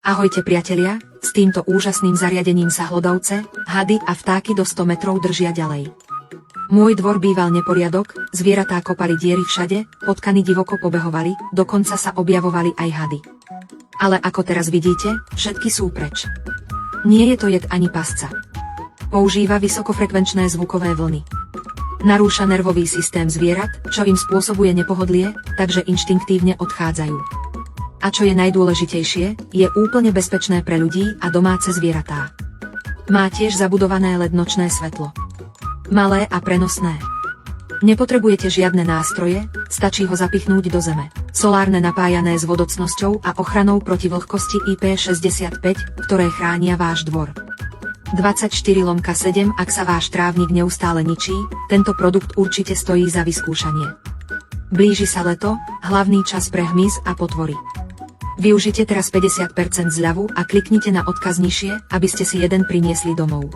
Ahojte priatelia, s týmto úžasným zariadením sa hlodavce, hady a vtáky do 100 metrov držia ďalej. Môj dvor býval neporiadok, zvieratá kopali diery všade, potkany divoko pobehovali, dokonca sa objavovali aj hady. Ale ako teraz vidíte, všetky sú preč. Nie je to jed ani pasca. Používa vysokofrekvenčné zvukové vlny. Narúša nervový systém zvierat, čo im spôsobuje nepohodlie, takže inštinktívne odchádzajú. A čo je najdôležitejšie, je úplne bezpečné pre ľudí a domáce zvieratá. Má tiež zabudované LED nočné svetlo. Malé a prenosné. Nepotrebujete žiadne nástroje, stačí ho zapichnúť do zeme. Solárne napájané s vodocnosťou a ochranou proti vlhkosti IP65, ktoré chránia váš dvor. 24/7. Ak sa váš trávnik neustále ničí, tento produkt určite stojí za vyskúšanie. Blíži sa leto, hlavný čas pre hmyz a potvory. Využite teraz 50% zľavu a kliknite na odkaz nižšie, aby ste si jeden priniesli domov.